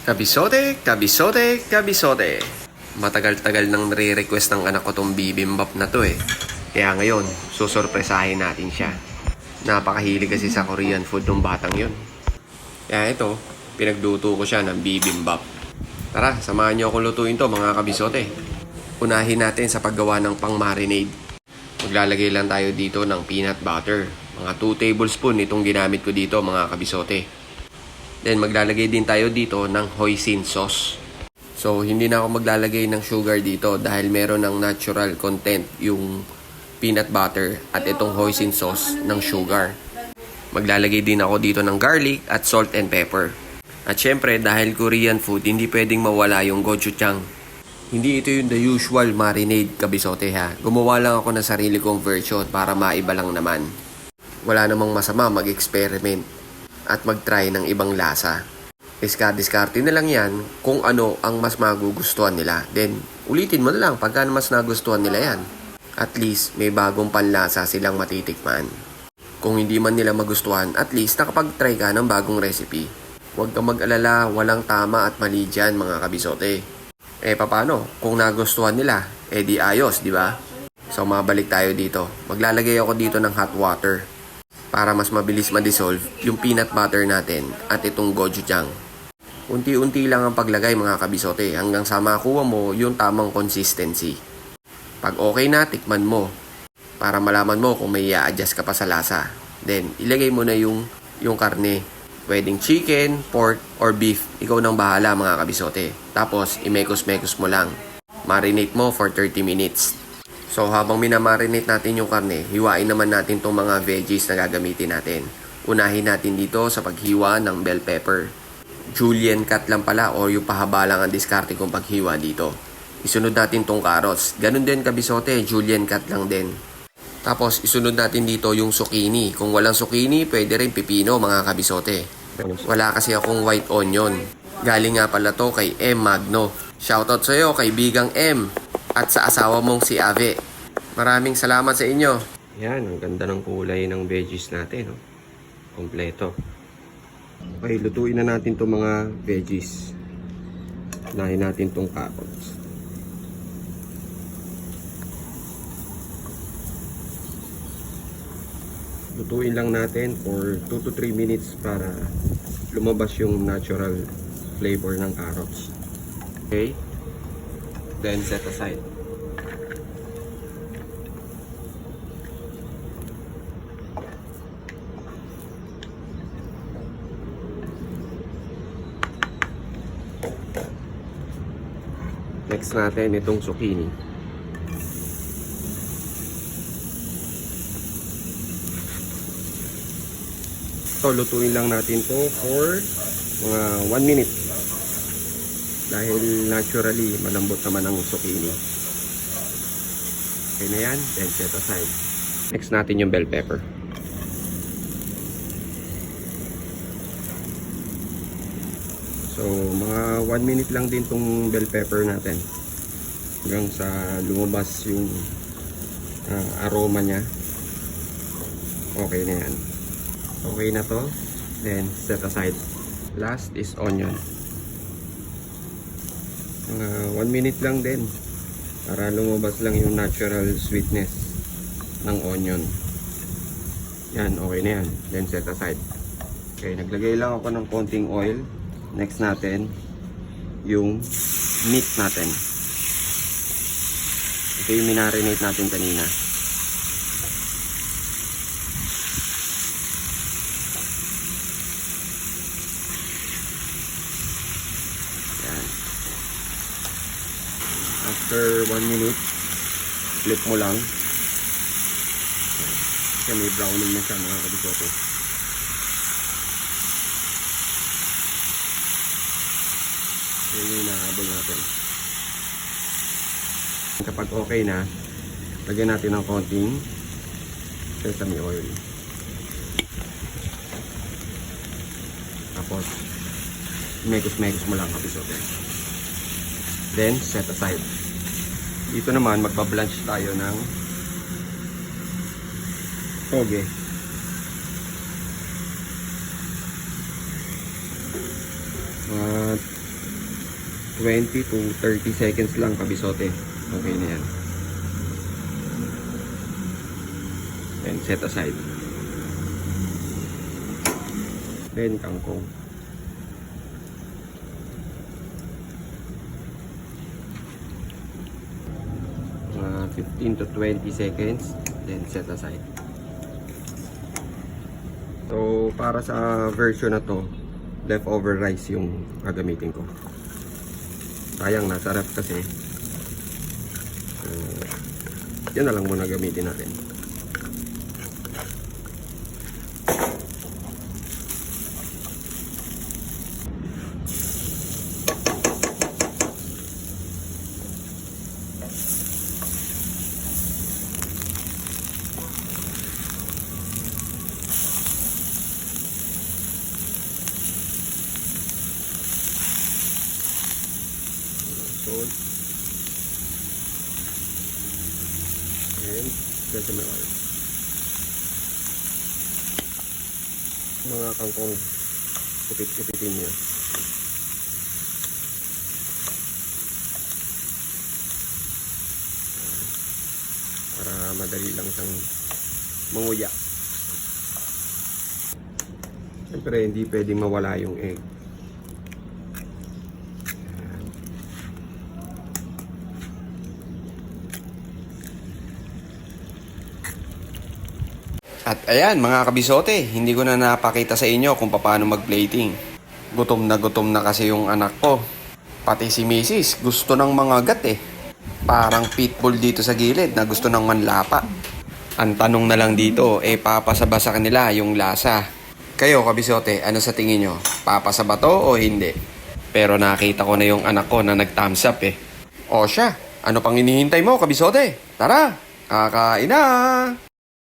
Kabisote, kabisote, kabisote. Matagal-tagal nang nare-request ng anak ko tong bibimbap na to eh. Kaya ngayon, susurpresahin natin siya. Napakahilig kasi sa Korean food ng batang yun. Kaya ito, pinagluto ko siya ng bibimbap. Tara, samahan niyo akong lutuin to mga kabisote. Unahin natin sa paggawa ng pang-marinade. Maglalagay lang tayo dito ng peanut butter. Mga 2 tablespoon itong ginamit ko dito mga kabisote. Then maglalagay din tayo dito ng hoisin sauce. So hindi na ako maglalagay ng sugar dito dahil meron ng natural content yung peanut butter at itong hoisin sauce ng sugar. Maglalagay din ako dito ng garlic at salt and pepper. At syempre dahil Korean food, hindi pwedeng mawala yung gochujang. Hindi ito yung the usual marinade kabisote ha. Gumawa lang ako ng sarili kong version para maiba lang naman. Wala namang masama mag-experiment at mag-try ng ibang lasa. Diskarte na lang yan kung ano ang mas magugustuhan nila. Then, ulitin mo na lang pagka mas nagustuhan nila yan. At least, may bagong panlasa silang matitikman. Kung hindi man nila magustuhan, at least nakapag-try ka ng bagong recipe. Huwag kang mag-alala, walang tama at mali dyan mga kabisote. Paano? Kung nagustuhan nila, di ayos, di ba? So, mabalik tayo dito. Maglalagay ako dito ng hot water para mas mabilis ma-dissolve yung peanut butter natin at itong gochujang. Unti-unti lang ang paglagay mga kabisote hanggang sa makuha mo yung tamang consistency. Pag okay na, tikman mo para malaman mo kung may i-adjust ka pa sa lasa. Then, ilagay mo na yung karne. Pwedeng chicken, pork, or beef. Ikaw nang bahala mga kabisote. Tapos, imekos-mekos mo lang. Marinate mo for 30 minutes. So habang minamarinate natin yung karne, hiwain naman natin itong mga veggies na gagamitin natin. Unahin natin dito sa paghiwa ng bell pepper. Julienne cut lang pala o yung pahaba lang ang diskarte kong paghiwa dito. Isunod natin tong carrots. Ganun din kabisote, Julienne cut lang din. Tapos isunod natin dito yung zucchini. Kung walang zucchini, pwede rin pipino mga kabisote. Wala kasi akong white onion. Galing nga pala to kay M. Magno. Shoutout sa'yo kaibigang M. At sa asawa mong si Ave. Maraming salamat sa inyo. Yan, ang ganda ng kulay ng veggies natin. No? Kompleto. Okay, lutuin na natin itong mga veggies. Unahin natin itong carrots. Lutuin lang natin for 2 to 3 minutes para lumabas yung natural flavor ng carrots. Okay? Then set aside. Next natin itong zucchini. So lutuin lang natin to for mga 1 minute. Dahil naturally, malambot naman ang zucchini. Okay na yan. Then set aside. Next natin yung bell pepper. So, mga 1 minute lang din tong bell pepper natin. Hanggang sa lumabas yung aroma niya. Okay na yan. Okay na to. Then set aside. Last is onion. 1 minute lang din para lumabas lang yung natural sweetness ng onion. Yan, okay na yan. Then set aside. Okay, naglagay lang ako ng konting oil. Next natin yung meat natin. Ito yung minarinate natin kanina. After 1 minute, flip mo lang. Kasi may browning na siya mga kabisote. Yan yung nahabol natin. Kapag okay na, lagyan natin ng konting sesame oil. Tapos, mekos-mekos mo lang kabisote. Then, set aside. Dito naman, magpa-blanch tayo ng toge. 20 to 30 seconds lang, kabisote. Okay na yan. And set aside. Then kangkong. 15 to 20 seconds, then set aside. So para sa version na to, leftover rice yung gagamitin ko. Sayang, nasa ref kasi. Yan na lang muna gamitin natin. Salt and sesame oil. Mga kangkong, kupit-kupitin niya. Para madali lang siyang manguya. Siyempre hindi pwedeng mawala yung egg. At ayan mga kabisote, hindi ko na napakita sa inyo kung paano mag-plating. Gutom na kasi yung anak ko. Pati si Mrs. gusto ng mga gat eh. Parang pitbull dito sa gilid na gusto ng manlapa. Ang tanong na lang dito, papasaba sa kanila yung lasa. Kayo kabisote, ano sa tingin nyo? Papasaba to o hindi? Pero nakita ko na yung anak ko na nag-thumbs up eh. O siya, ano pang hinihintay mo kabisote? Tara, kakain na!